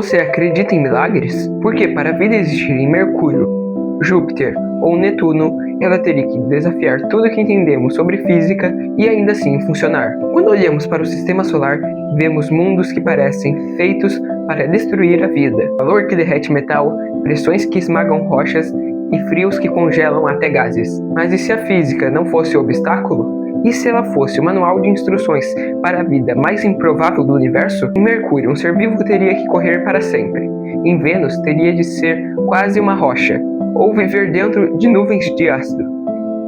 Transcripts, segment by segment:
Você acredita em milagres? Porque para a vida existir em Mercúrio, Júpiter ou Netuno, ela teria que desafiar tudo o que entendemos sobre física e ainda assim funcionar. Quando olhamos para o sistema solar, vemos mundos que parecem feitos para destruir a vida. Calor que derrete metal, pressões que esmagam rochas e frios que congelam até gases. Mas e se a física não fosse o obstáculo? E se ela fosse o manual de instruções para a vida mais improvável do universo? Em Mercúrio, um ser vivo teria que correr para sempre. Em Vênus, teria de ser quase uma rocha, ou viver dentro de nuvens de ácido.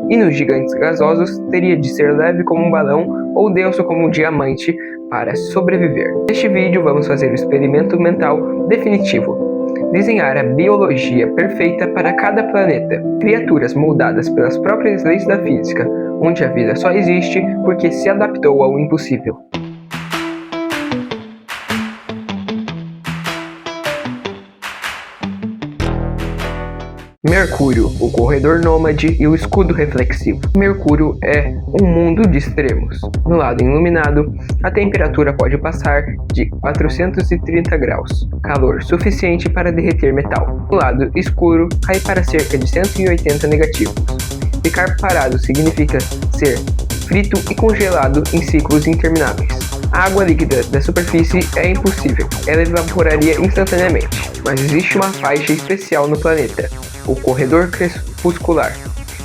E nos gigantes gasosos, teria de ser leve como um balão ou denso como um diamante para sobreviver. Neste vídeo, vamos fazer o experimento mental definitivo. Desenhar a biologia perfeita para cada planeta. Criaturas moldadas pelas próprias leis da física, onde a vida só existe porque se adaptou ao impossível. Mercúrio, o corredor nômade e o escudo reflexivo. Mercúrio é um mundo de extremos. No lado iluminado, a temperatura pode passar de 430 graus, calor suficiente para derreter metal. No lado escuro, cai para cerca de 180 negativos. Ficar parado significa ser frito e congelado em ciclos intermináveis. A água líquida da superfície é impossível, ela evaporaria instantaneamente. Mas existe uma faixa especial no planeta, o corredor crepuscular,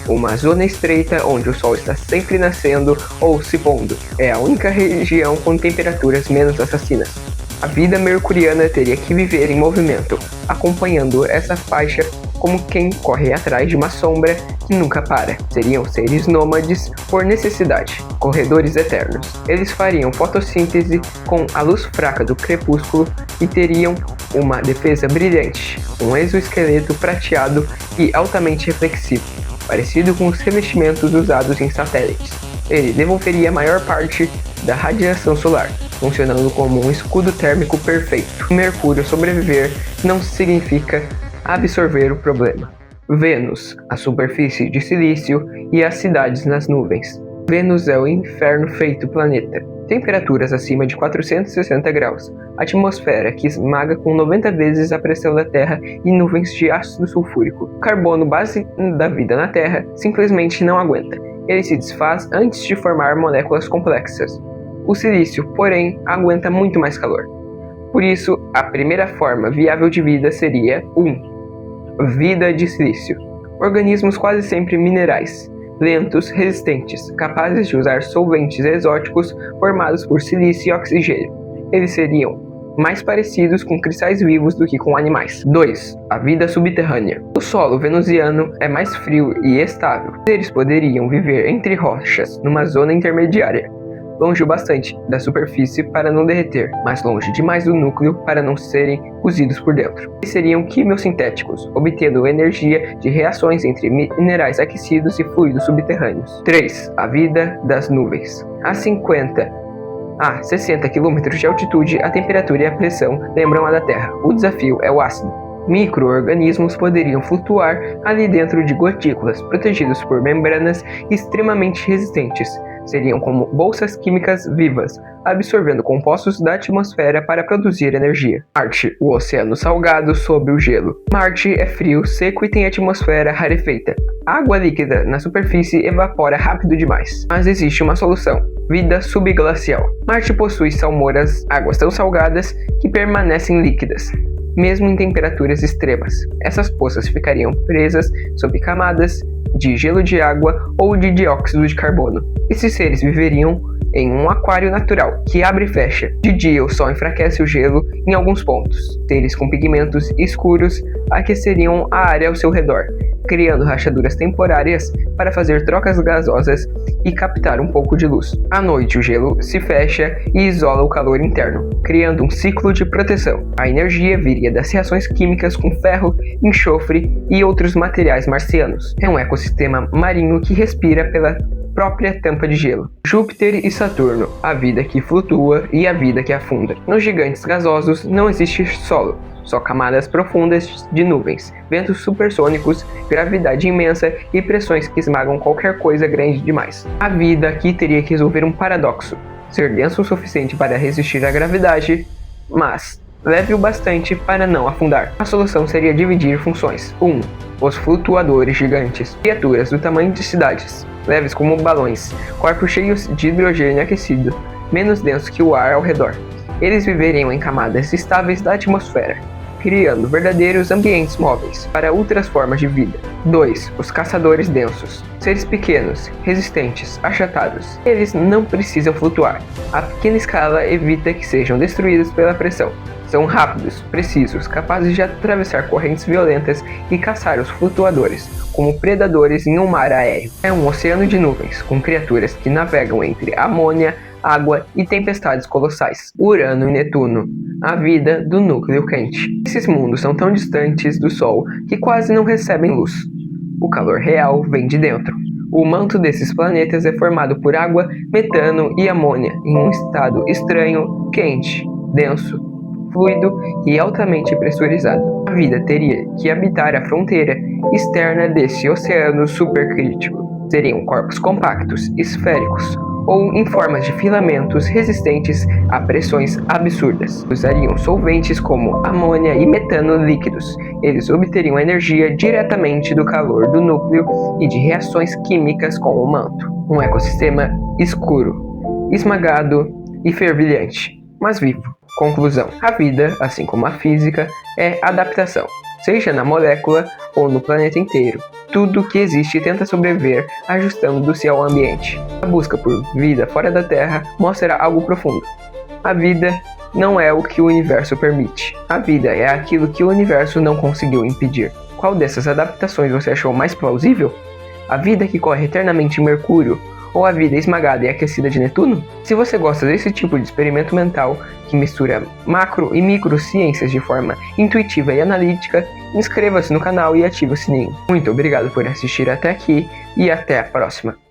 uma zona estreita onde o sol está sempre nascendo ou se pondo. É a única região com temperaturas menos assassinas. A vida mercuriana teria que viver em movimento, acompanhando essa faixa como quem corre atrás de uma sombra que nunca para. Seriam seres nômades por necessidade, corredores eternos. Eles fariam fotossíntese com a luz fraca do crepúsculo e teriam uma defesa brilhante, um exoesqueleto prateado e altamente reflexivo, parecido com os revestimentos usados em satélites. Ele devolveria a maior parte da radiação solar, funcionando como um escudo térmico perfeito. Mercúrio sobreviver não significa absorver o problema. Vênus, a superfície de silício e as cidades nas nuvens. Vênus é o inferno feito planeta. Temperaturas acima de 460 graus. Atmosfera que esmaga com 90 vezes a pressão da Terra e nuvens de ácido sulfúrico. O carbono, base da vida na Terra, simplesmente não aguenta. Ele se desfaz antes de formar moléculas complexas. O silício, porém, aguenta muito mais calor. Por isso, a primeira forma viável de vida seria 1. Vida de silício. Organismos quase sempre minerais, lentos, resistentes, capazes de usar solventes exóticos formados por silício e oxigênio. Eles seriam mais parecidos com cristais vivos do que com animais. 2. A vida subterrânea. O solo venusiano é mais frio e estável. Eles poderiam viver entre rochas, numa zona intermediária, longe o bastante da superfície para não derreter, mas longe demais do núcleo para não serem cozidos por dentro. Eles seriam quimiosintéticos, obtendo energia de reações entre minerais aquecidos e fluidos subterrâneos. 3. A vida das nuvens. A 50 a 60 km de altitude, a temperatura e a pressão lembram a da Terra. O desafio é o ácido. Micro-organismos poderiam flutuar ali dentro de gotículas, protegidos por membranas extremamente resistentes. Seriam como bolsas químicas vivas, absorvendo compostos da atmosfera para produzir energia. Marte, o oceano salgado sob o gelo. Marte é frio, seco e tem atmosfera rarefeita. A água líquida na superfície evapora rápido demais. Mas existe uma solução: vida subglacial. Marte possui salmouras, águas tão salgadas que permanecem líquidas, mesmo em temperaturas extremas. Essas poças ficariam presas sob camadas de gelo de água ou de dióxido de carbono. Esses seres viveriam em um aquário natural, que abre e fecha. De dia o sol enfraquece o gelo em alguns pontos. Seres com pigmentos escuros aqueceriam a área ao seu redor, criando rachaduras temporárias para fazer trocas gasosas e captar um pouco de luz. À noite o gelo se fecha e isola o calor interno, criando um ciclo de proteção. A energia viria das reações químicas com ferro, enxofre e outros materiais marcianos. É um ecossistema marinho que respira pela própria tampa de gelo. Júpiter e Saturno, a vida que flutua e a vida que afunda. Nos gigantes gasosos não existe solo, só camadas profundas de nuvens, ventos supersônicos, gravidade imensa e pressões que esmagam qualquer coisa grande demais. A vida aqui teria que resolver um paradoxo: ser denso o suficiente para resistir à gravidade, mas leve o bastante para não afundar. A solução seria dividir funções. 1. Os flutuadores gigantes. Criaturas do tamanho de cidades, leves como balões, corpos cheios de hidrogênio aquecido, menos denso que o ar ao redor. Eles viveriam em camadas estáveis da atmosfera, criando verdadeiros ambientes móveis para outras formas de vida. 2. Os caçadores densos. Seres pequenos, resistentes, achatados. Eles não precisam flutuar. A pequena escala evita que sejam destruídos pela pressão. São rápidos, precisos, capazes de atravessar correntes violentas e caçar os flutuadores, como predadores em um mar aéreo. É um oceano de nuvens, com criaturas que navegam entre amônia, água e tempestades colossais. Urano e Netuno. A vida do núcleo quente. Esses mundos são tão distantes do Sol que quase não recebem luz. O calor real vem de dentro. O manto desses planetas é formado por água, metano e amônia em um estado estranho, quente, denso, fluido e altamente pressurizado. A vida teria que habitar a fronteira externa desse oceano supercrítico. Seriam corpos compactos, esféricos, ou em formas de filamentos resistentes a pressões absurdas. Usariam solventes como amônia e metano líquidos. Eles obteriam energia diretamente do calor do núcleo e de reações químicas com o manto. Um ecossistema escuro, esmagado e fervilhante, mas vivo. Conclusão: a vida, assim como a física, é adaptação, seja na molécula ou no planeta inteiro. Tudo que existe tenta sobreviver ajustando-se ao ambiente. A busca por vida fora da Terra mostra algo profundo. A vida não é o que o universo permite. A vida é aquilo que o universo não conseguiu impedir. Qual dessas adaptações você achou mais plausível? A vida que corre eternamente em Mercúrio ou a vida esmagada e aquecida de Netuno? Se você gosta desse tipo de experimento mental que mistura macro e micro ciências de forma intuitiva e analítica, inscreva-se no canal e ative o sininho. Muito obrigado por assistir até aqui e até a próxima.